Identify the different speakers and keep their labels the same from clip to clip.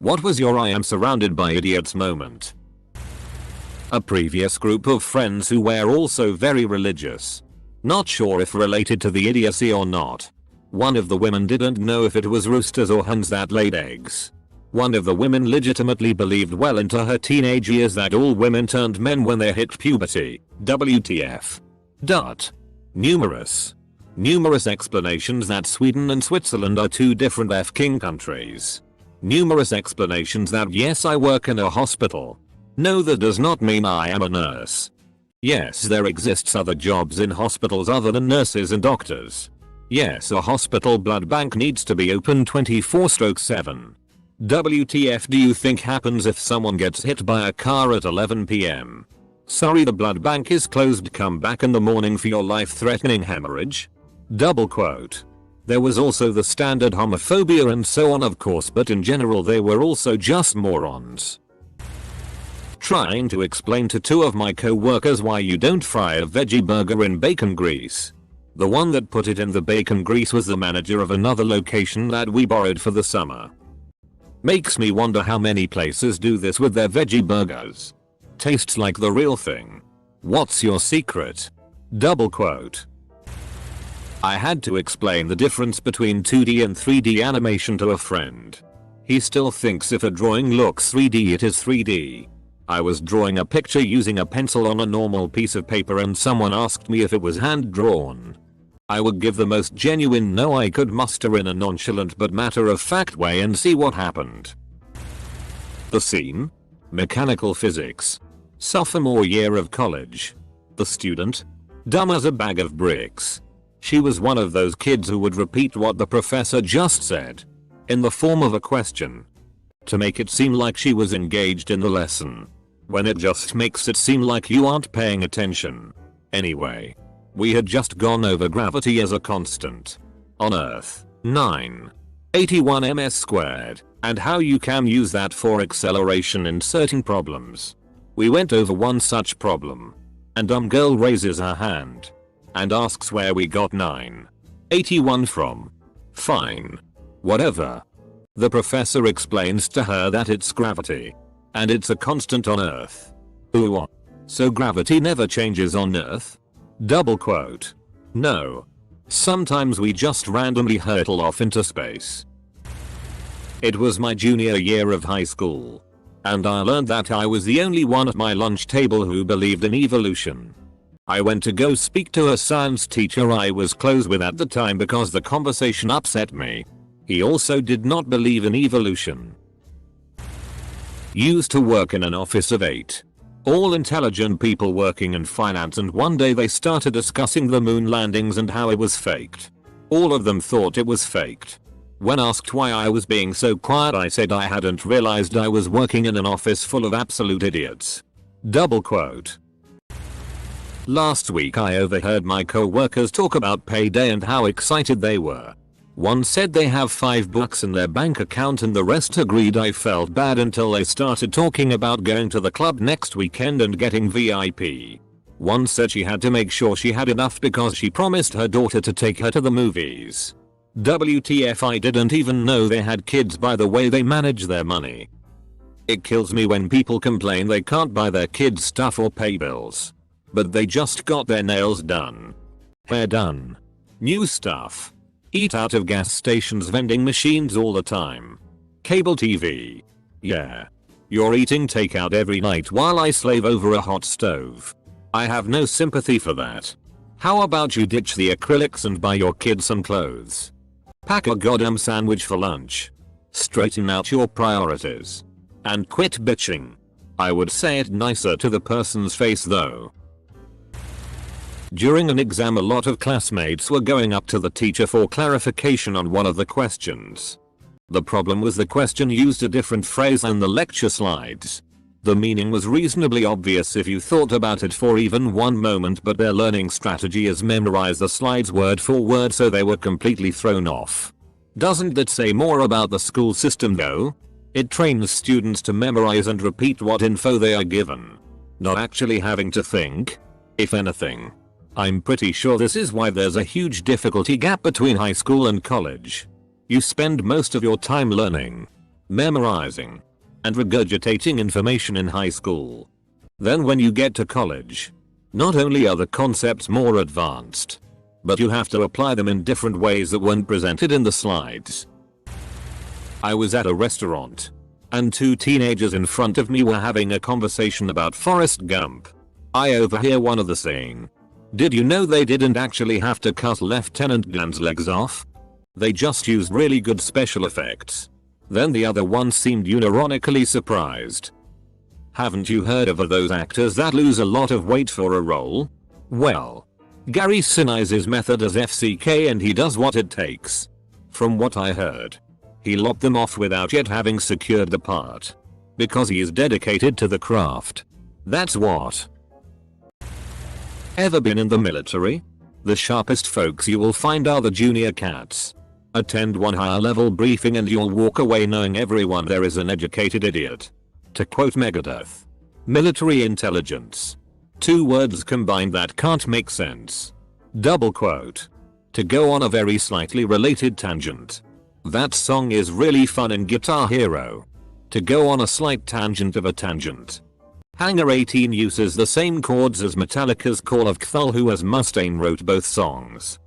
Speaker 1: What was your I am surrounded by idiots moment? A previous group of friends who were also very religious. Not sure if related to the idiocy or not. One of the women didn't know if it was roosters or hens that laid eggs. One of the women legitimately believed well into her teenage years that all women turned men when they hit puberty. WTF. Numerous explanations that Sweden and Switzerland are two different f-king countries. Numerous explanations that yes I work in a hospital. No, that does not mean I am a nurse. Yes, there exists other jobs in hospitals other than nurses and doctors. Yes, a hospital blood bank needs to be open 24/7. WTF do you think happens if someone gets hit by a car at 11 PM? Sorry, the blood bank is closed, come back in the morning for your life-threatening hemorrhage? Double quote. There was also the standard homophobia and so on of course, but in general they were also just morons. Trying to explain to two of my co-workers why you don't fry a veggie burger in bacon grease. The one that put it in the bacon grease was the manager of another location that we borrowed for the summer. Makes me wonder how many places do this with their veggie burgers. Tastes like the real thing. What's your secret? Double quote. I had to explain the difference between 2D and 3D animation to a friend. He still thinks if a drawing looks 3D it is 3D. I was drawing a picture using a pencil on a normal piece of paper and someone asked me if it was hand drawn. I would give the most genuine no I could muster in a nonchalant but matter-of-fact way and see what happened. The scene? Mechanical physics. Sophomore year of college. The student? Dumb as a bag of bricks. She was one of those kids who would repeat what the professor just said. In the form of a question. To make it seem like she was engaged in the lesson. When it just makes it seem like you aren't paying attention. Anyway. We had just gone over gravity as a constant. On Earth. 981 ms squared. And how you can use that for acceleration in certain problems. We went over one such problem. And dumb girl raises her hand. And asks where we got 981 from. Fine. Whatever. The professor explains to her that it's gravity. And it's a constant on Earth. Ooh. So gravity never changes on Earth? Double quote. No. Sometimes we just randomly hurtle off into space. It was my junior year of high school. And I learned that I was the only one at my lunch table who believed in evolution. I went to go speak to a science teacher I was close with at the time because the conversation upset me. He also did not believe in evolution. Used to work in an office of 8. All intelligent people working in finance, and one day they started discussing the moon landings and how it was faked. All of them thought it was faked. When asked why I was being so quiet, I said I hadn't realized I was working in an office full of absolute idiots. Double quote. Last week I overheard my co-workers talk about payday and how excited they were. One said they have $5 in their bank account and the rest agreed. I felt bad until they started talking about going to the club next weekend and getting VIP. One said she had to make sure she had enough because she promised her daughter to take her to the movies. WTF, I didn't even know they had kids by the way they manage their money. It kills me when people complain they can't buy their kids stuff or pay bills. But they just got their nails done. Hair done. New stuff. Eat out of gas stations vending machines all the time. Cable TV. Yeah. You're eating takeout every night while I slave over a hot stove. I have no sympathy for that. How about you ditch the acrylics and buy your kids some clothes? Pack a goddamn sandwich for lunch. Straighten out your priorities. And quit bitching. I would say it nicer to the person's face though. During an exam, a lot of classmates were going up to the teacher for clarification on one of the questions. The problem was the question used a different phrase than the lecture slides. The meaning was reasonably obvious if you thought about it for even one moment, but their learning strategy is memorize the slides word for word, so they were completely thrown off. Doesn't that say more about the school system though? It trains students to memorize and repeat what info they are given, not actually having to think. If anything, I'm pretty sure this is why there's a huge difficulty gap between high school and college. You spend most of your time learning, memorizing, and regurgitating information in high school. Then when you get to college, not only are the concepts more advanced, but you have to apply them in different ways that weren't presented in the slides. I was at a restaurant, and two teenagers in front of me were having a conversation about Forrest Gump. I overhear one of them saying, "Did you know they didn't actually have to cut Lieutenant Dan's legs off? They just used really good special effects." Then the other one seemed unironically surprised. "Haven't you heard of those actors that lose a lot of weight for a role? Well, Gary Sinise's method is FCK and he does what it takes. From what I heard, he lopped them off without yet having secured the part. Because he is dedicated to the craft. That's what." Ever been in the military? The sharpest folks you will find are the junior cats. Attend one higher level briefing and you'll walk away knowing everyone there is an educated idiot. To quote Megadeth, military intelligence. Two words combined that can't make sense. Double quote. To go on a very slightly related tangent. That song is really fun in Guitar Hero. To go on a slight tangent of a tangent. Hangar 18 uses the same chords as Metallica's Call of Cthulhu as Mustaine wrote both songs.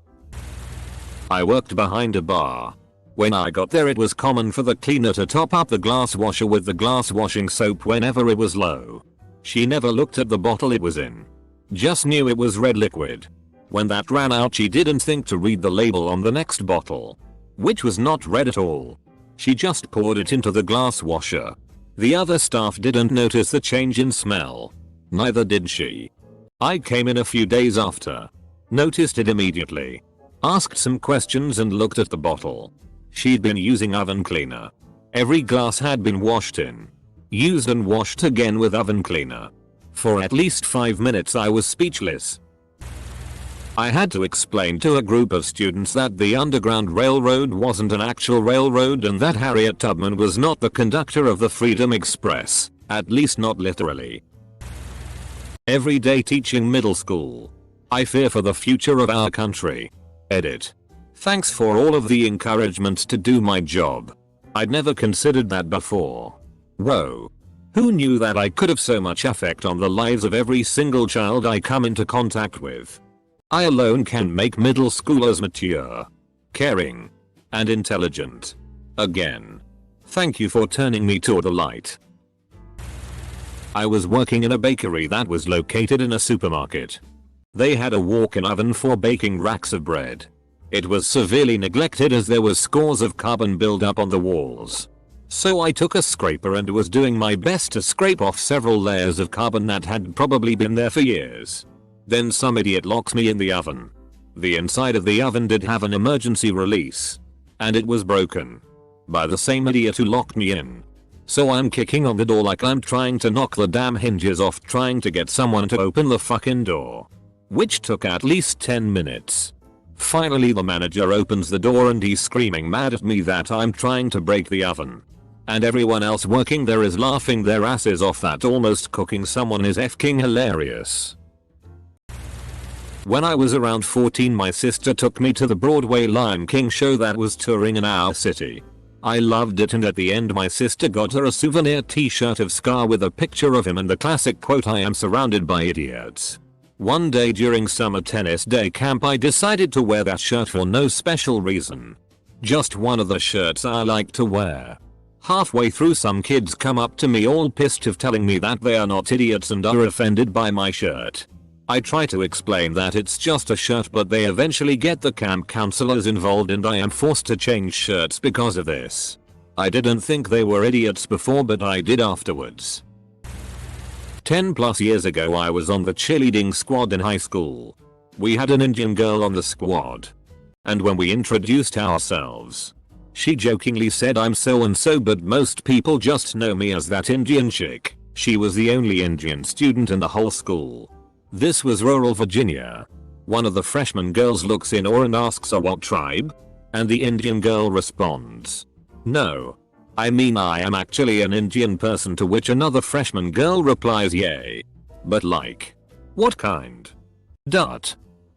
Speaker 1: I worked behind a bar. When I got there it was common for the cleaner to top up the glass washer with the glass washing soap whenever it was low. She never looked at the bottle it was in. Just knew it was red liquid. When that ran out she didn't think to read the label on the next bottle, which was not red at all. She just poured it into the glass washer. The other staff didn't notice the change in smell. Neither did she. I came in a few days after. Noticed it immediately. Asked some questions and looked at the bottle. She'd been using oven cleaner. Every glass had been washed in, used and washed again with oven cleaner. For at least 5 minutes I was speechless. I had to explain to a group of students that the Underground Railroad wasn't an actual railroad and that Harriet Tubman was not the conductor of the Freedom Express, at least not literally. Every day teaching middle school. I fear for the future of our country. Edit. Thanks for all of the encouragement to do my job. I'd never considered that before. Whoa. Who knew that I could have so much effect on the lives of every single child I come into contact with? I alone can make middle schoolers mature, caring, and intelligent. Again. Thank you for turning me to the light. I was working in a bakery that was located in a supermarket. They had a walk-in oven for baking racks of bread. It was severely neglected as there was scores of carbon buildup on the walls. So I took a scraper and was doing my best to scrape off several layers of carbon that had probably been there for years. Then some idiot locks me in the oven. The inside of the oven did have an emergency release. And it was broken. By the same idiot who locked me in. So I'm kicking on the door like I'm trying to knock the damn hinges off trying to get someone to open the fucking door. Which took at least 10 minutes. Finally the manager opens the door and he's screaming mad at me that I'm trying to break the oven. And everyone else working there is laughing their asses off that almost cooking someone is f***ing hilarious. When I was around 14 my sister took me to the Broadway Lion King show that was touring in our city. I loved it and at the end my sister got her a souvenir t-shirt of Scar with a picture of him and the classic quote "I am surrounded by idiots." One day during summer tennis day camp I decided to wear that shirt for no special reason. Just one of the shirts I like to wear. Halfway through some kids come up to me all pissed off telling me that they are not idiots and are offended by my shirt. I try to explain that it's just a shirt but they eventually get the camp counselors involved and I am forced to change shirts because of this. I didn't think they were idiots before but I did afterwards. 10 plus years ago I was on the cheerleading squad in high school. We had an Indian girl on the squad. And when we introduced ourselves, she jokingly said I'm so and so but most people just know me as that Indian chick. She was the only Indian student in the whole school. This was rural Virginia. One of the freshman girls looks in and asks her what tribe? And the Indian girl responds, "No. I mean I am actually an Indian person," to which another freshman girl replies, "Yay. But like, what kind?"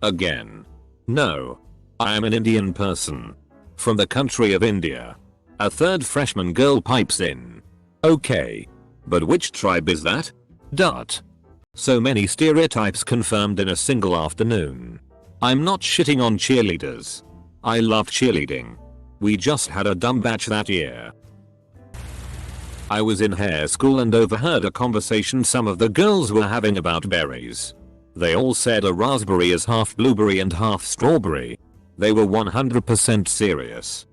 Speaker 1: Again. "No. I am an Indian person. From the country of India." A third freshman girl pipes in. Okay. But which tribe is that? Dot. So many stereotypes confirmed in a single afternoon. I'm not shitting on cheerleaders. I love cheerleading. We just had a dumb batch that year. I was in hair school and overheard a conversation some of the girls were having about berries. They all said a raspberry is half blueberry and half strawberry. They were 100% serious.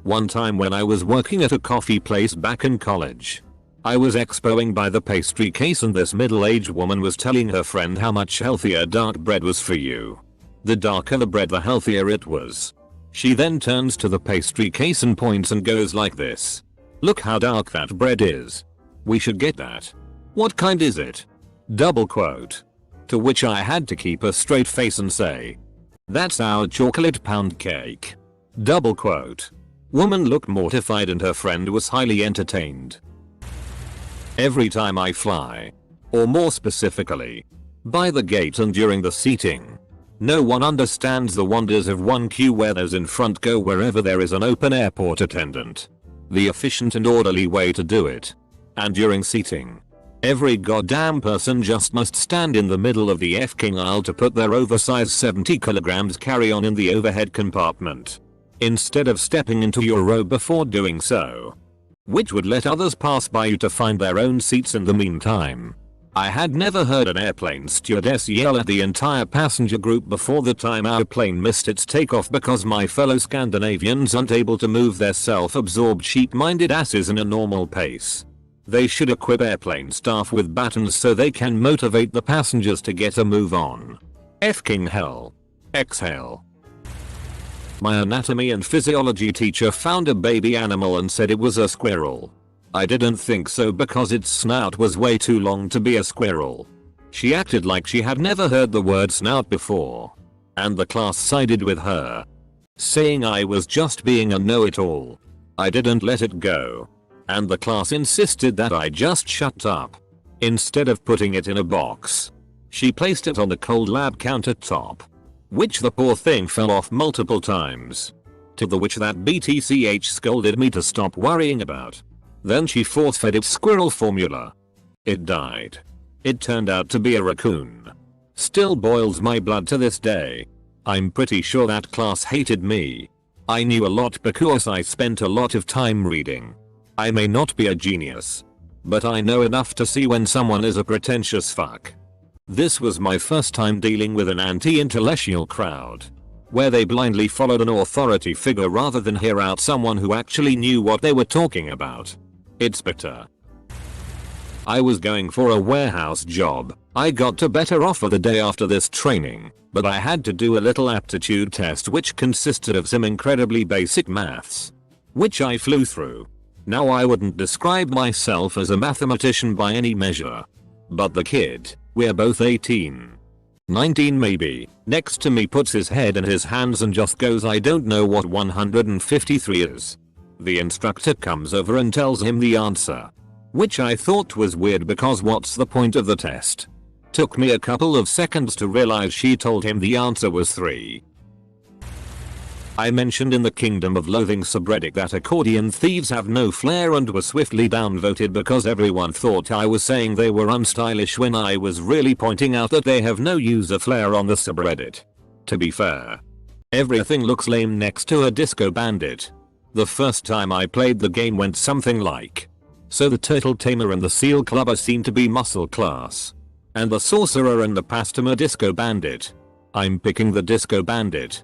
Speaker 1: One time when I was working at a coffee place back in college, I was expoing by the pastry case and this middle-aged woman was telling her friend how much healthier dark bread was for you. The darker the bread the healthier it was. She then turns to the pastry case and points and goes like this. Look how dark that bread is. We should get that. What kind is it? Double quote. To which I had to keep a straight face and say, that's our chocolate pound cake. Double quote. Woman looked mortified and her friend was highly entertained. Every time I fly, or more specifically, by the gate and during the seating, no one understands the wonders of one queue where those in front go wherever there is an open airport attendant. The efficient and orderly way to do it. And during seating, every goddamn person just must stand in the middle of the f-king aisle to put their oversized 70 kilograms carry-on in the overhead compartment, instead of stepping into your row before doing so, which would let others pass by you to find their own seats in the meantime. I had never heard an airplane stewardess yell at the entire passenger group before the time our plane missed its takeoff because my fellow Scandinavians aren't able to move their self-absorbed sheep-minded asses in a normal pace. They should equip airplane staff with batons so they can motivate the passengers to get a move on. F-king hell. Exhale. My anatomy and physiology teacher found a baby animal and said it was a squirrel. I didn't think so because its snout was way too long to be a squirrel. She acted like she had never heard the word snout before. And the class sided with her, saying I was just being a know-it-all. I didn't let it go. And the class insisted that I just shut up. Instead of putting it in a box, she placed it on the cold lab countertop, which the poor thing fell off multiple times. To the which that BTCH scolded me to stop worrying about. Then she force-fed it squirrel formula. It died. It turned out to be a raccoon. Still boils my blood to this day. I'm pretty sure that class hated me. I knew a lot because I spent a lot of time reading. I may not be a genius, but I know enough to see when someone is a pretentious fuck. This was my first time dealing with an anti-intellectual crowd, where they blindly followed an authority figure rather than hear out someone who actually knew what they were talking about. It's bitter. I was going for a warehouse job. I got a better offer the day after this training, but I had to do a little aptitude test which consisted of some incredibly basic maths, which I flew through. Now I wouldn't describe myself as a mathematician by any measure, but the kid, we're both 18. 19 maybe, next to me puts his head in his hands and just goes, I don't know what 153 is. The instructor comes over and tells him the answer, which I thought was weird because what's the point of the test? Took me a couple of seconds to realize she told him the answer was 3. I mentioned in the Kingdom of Loathing subreddit that accordion thieves have no flair and were swiftly downvoted because everyone thought I was saying they were unstylish when I was really pointing out that they have no user flair on the subreddit. To be fair, everything looks lame next to a disco bandit. The first time I played the game went something like, so the turtle tamer and the seal clubber seem to be muscle class, and the sorcerer and the pastomer disco bandit. I'm picking the disco bandit.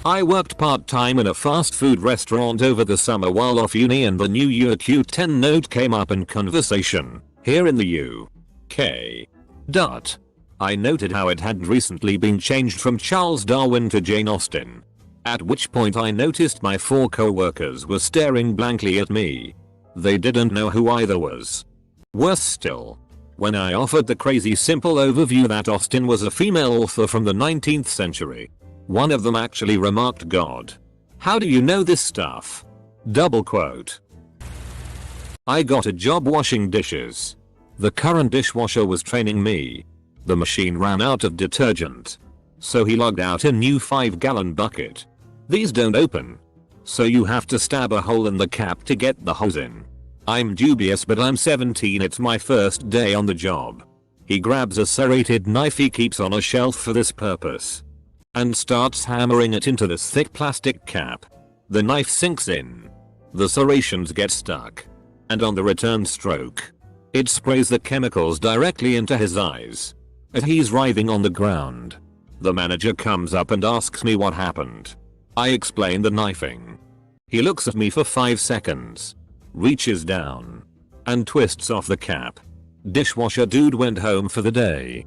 Speaker 1: I worked part-time in a fast food restaurant over the summer while off uni and the New Year Q10 note came up in conversation, here in the UK. I noted how it had recently been changed from Charles Darwin to Jane Austen. At which point I noticed my 4 co-workers were staring blankly at me. They didn't know who either was. Worse still, when I offered the crazy simple overview that Austen was a female author from the 19th century. One of them actually remarked, God, how do you know this stuff? Double quote. I got a job washing dishes. The current dishwasher was training me. The machine ran out of detergent, so he lugged out a new 5-gallon bucket. These don't open. So you have to stab a hole in the cap to get the hose in. I'm dubious, but I'm 17, it's my first day on the job. He grabs a serrated knife he keeps on a shelf for this purpose and starts hammering it into this thick plastic cap. The knife sinks in. The serrations get stuck. And on the return stroke, it sprays the chemicals directly into his eyes. As he's writhing on the ground, the manager comes up and asks me what happened. I explain the knifing. He looks at me for 5 seconds, reaches down, and twists off the cap. Dishwasher dude went home for the day.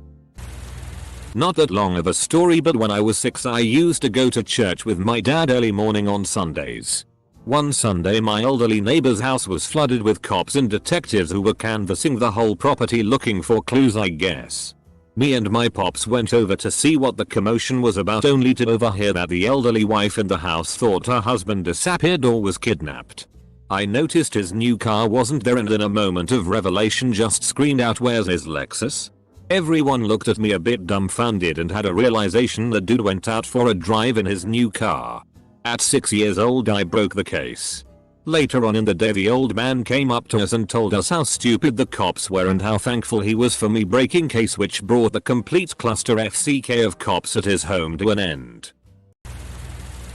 Speaker 1: Not that long of a story, but when I was 6 I used to go to church with my dad early morning on Sundays. One Sunday my elderly neighbor's house was flooded with cops and detectives who were canvassing the whole property looking for clues, I guess. Me and my pops went over to see what the commotion was about, only to overhear that the elderly wife in the house thought her husband disappeared or was kidnapped. I noticed his new car wasn't there and in a moment of revelation just screamed out, "Where's his Lexus?" Everyone looked at me a bit dumbfounded and had a realization the dude went out for a drive in his new car. At 6 years old I broke the case. Later on in the day the old man came up to us and told us how stupid the cops were and how thankful he was for me breaking case, which brought the complete cluster FCK of cops at his home to an end.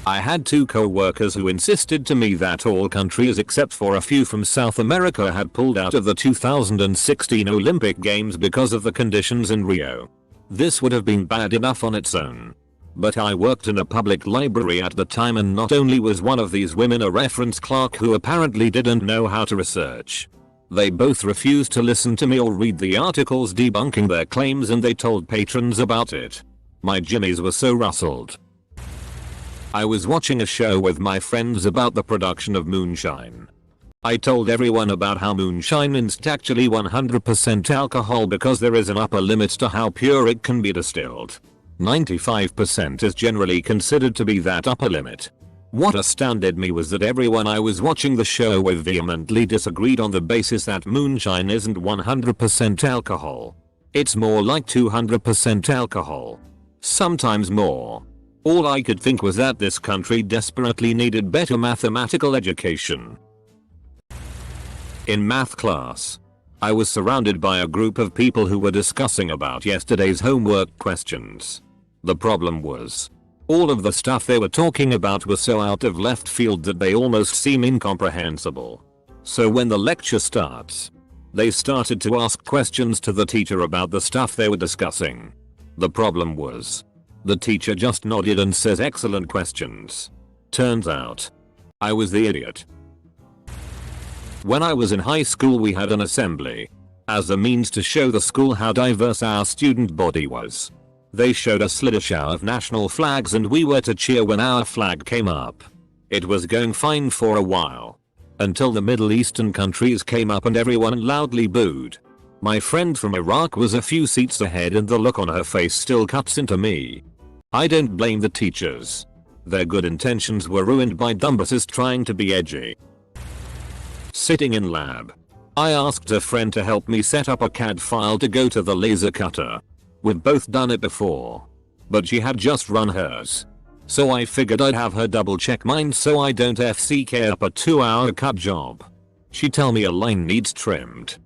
Speaker 1: I had 2 co-workers who insisted to me that all countries except for a few from South America had pulled out of the 2016 Olympic Games because of the conditions in Rio. This would have been bad enough on its own. But I worked in a public library at the time, and not only was one of these women a reference clerk who apparently didn't know how to research, they both refused to listen to me or read the articles debunking their claims, and they told patrons about it. My jimmies were so rustled. I was watching a show with my friends about the production of moonshine. I told everyone about how moonshine is actually 100% alcohol because there is an upper limit to how pure it can be distilled. 95% is generally considered to be that upper limit. What astounded me was that everyone I was watching the show with vehemently disagreed on the basis that moonshine isn't 100% alcohol. It's more like 200% alcohol. Sometimes more. All I could think was that this country desperately needed better mathematical education. In math class, I was surrounded by a group of people who were discussing about yesterday's homework questions. The problem was, all of the stuff they were talking about was so out of left field that they almost seem incomprehensible. So when the lecture starts, they started to ask questions to the teacher about the stuff they were discussing. The problem was, the teacher just nodded and says, "Excellent questions." Turns out, I was the idiot. When I was in high school we had an assembly, as a means to show the school how diverse our student body was. They showed a slideshow of national flags and we were to cheer when our flag came up. It was going fine for a while, until the Middle Eastern countries came up and everyone loudly booed. My friend from Iraq was a few seats ahead and the look on her face still cuts into me. I don't blame the teachers. Their good intentions were ruined by dumbasses trying to be edgy. Sitting in lab, I asked a friend to help me set up a CAD file to go to the laser cutter. We've both done it before, but she had just run hers. So I figured I'd have her double check mine so I don't FCK up a 2-hour cut job. She tell me a line needs trimmed.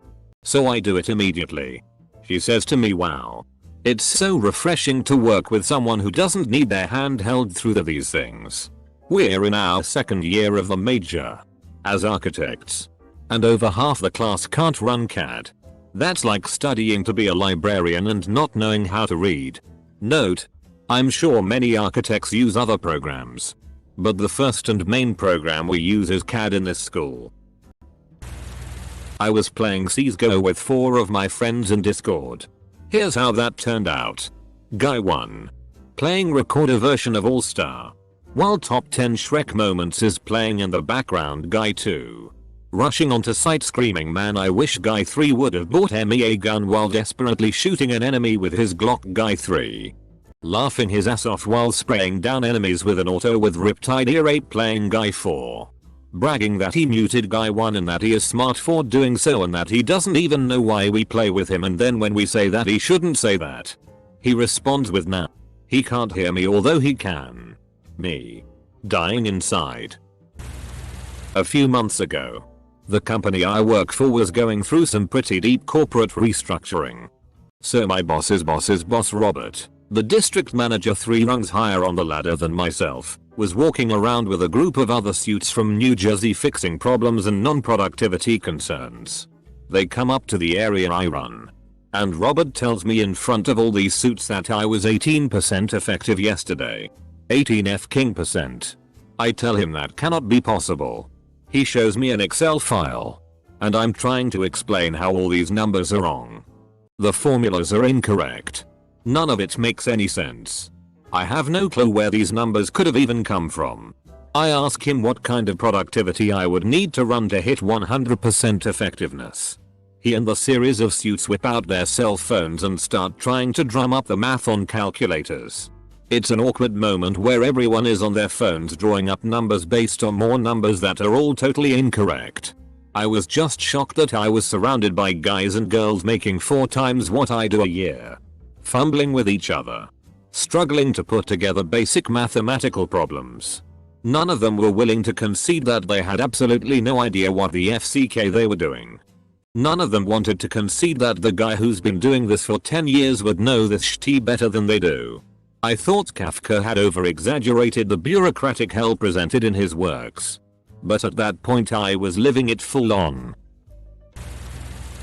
Speaker 1: So I do it immediately. She says to me, "Wow. It's so refreshing to work with someone who doesn't need their hand held through these things. We're in our 2nd year of a major as architects, and over half the class can't run CAD. That's like studying to be a librarian and not knowing how to read." Note, I'm sure many architects use other programs, but the first and main program we use is CAD in this school. I was playing CSGO with 4 of my friends in Discord. Here's how that turned out. Guy 1. Playing recorder version of All Star, while Top 10 Shrek Moments is playing in the background. Guy 2. Rushing onto site screaming, "Man, I wish Guy 3 would have bought me a gun," while desperately shooting an enemy with his Glock. Guy 3. Laughing his ass off while spraying down enemies with an auto with Riptide Ear 8 playing. Guy 4. Bragging that he muted Guy 1 and that he is smart for doing so and that he doesn't even know why we play with him, and then when we say that he shouldn't say that, he responds with, "Nah. He can't hear me although he can." Me. Dying inside. A few months ago, the company I work for was going through some pretty deep corporate restructuring. So my boss's boss Robert, the district manager 3 rungs higher on the ladder than myself, was walking around with a group of other suits from New Jersey fixing problems and non-productivity concerns. They come up to the area I run. And Robert tells me in front of all these suits that I was 18% effective yesterday. 18%. I tell him that cannot be possible. He shows me an Excel file. And I'm trying to explain how all these numbers are wrong. The formulas are incorrect. None of it makes any sense. I have no clue where these numbers could have even come from. I ask him what kind of productivity I would need to run to hit 100% effectiveness. He and the series of suits whip out their cell phones and start trying to drum up the math on calculators. It's an awkward moment where everyone is on their phones drawing up numbers based on more numbers that are all totally incorrect. I was just shocked that I was surrounded by guys and girls making 4 times what I do a year. Fumbling with each other. Struggling to put together basic mathematical problems. None of them were willing to concede that they had absolutely no idea what the FCK they were doing. None of them wanted to concede that the guy who's been doing this for 10 years would know this shit better than they do. I thought Kafka had over-exaggerated the bureaucratic hell presented in his works. But at that point I was living it full on.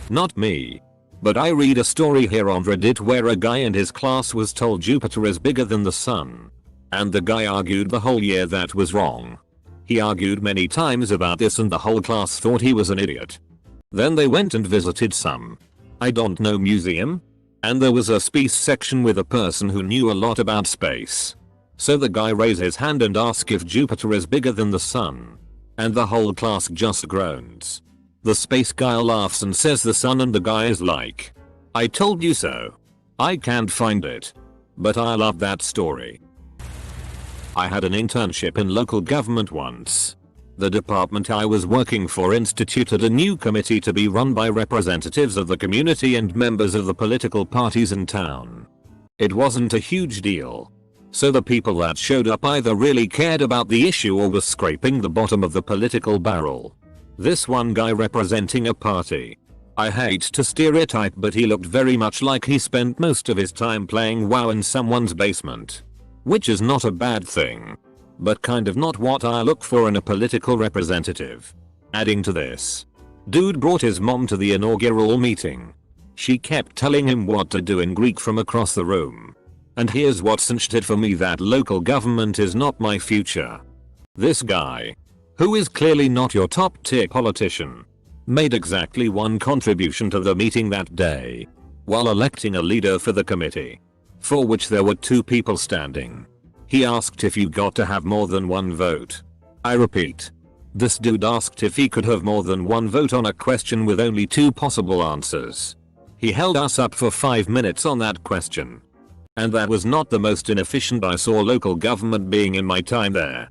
Speaker 1: Not me. But I read a story here on Reddit where a guy in his class was told Jupiter is bigger than the sun. And the guy argued the whole year that was wrong. He argued many times about this and the whole class thought he was an idiot. Then they went and visited some, I don't know, museum? And there was a space section with a person who knew a lot about space. So the guy raised his hand and asked if Jupiter is bigger than the sun. And the whole class just groans. The space guy laughs and says the sun, and the guy is like, I told you so. I can't find it. But I love that story. I had an internship in local government once. The department I was working for instituted a new committee to be run by representatives of the community and members of the political parties in town. It wasn't a huge deal. So the people that showed up either really cared about the issue or were scraping the bottom of the political barrel. This one guy representing a party. I hate to stereotype, but he looked very much like he spent most of his time playing WoW in someone's basement. Which is not a bad thing. But kind of not what I look for in a political representative. Adding to this, dude brought his mom to the inaugural meeting. She kept telling him what to do in Greek from across the room. And here's what cinched it for me that local government is not my future. This guy, who is clearly not your top tier politician, made exactly one contribution to the meeting that day, while electing a leader for the committee, for which there were 2 people standing. He asked if you got to have more than 1 vote. I repeat. This dude asked if he could have more than 1 vote on a question with only 2 possible answers. He held us up for 5 minutes on that question. And that was not the most inefficient I saw local government being in my time there.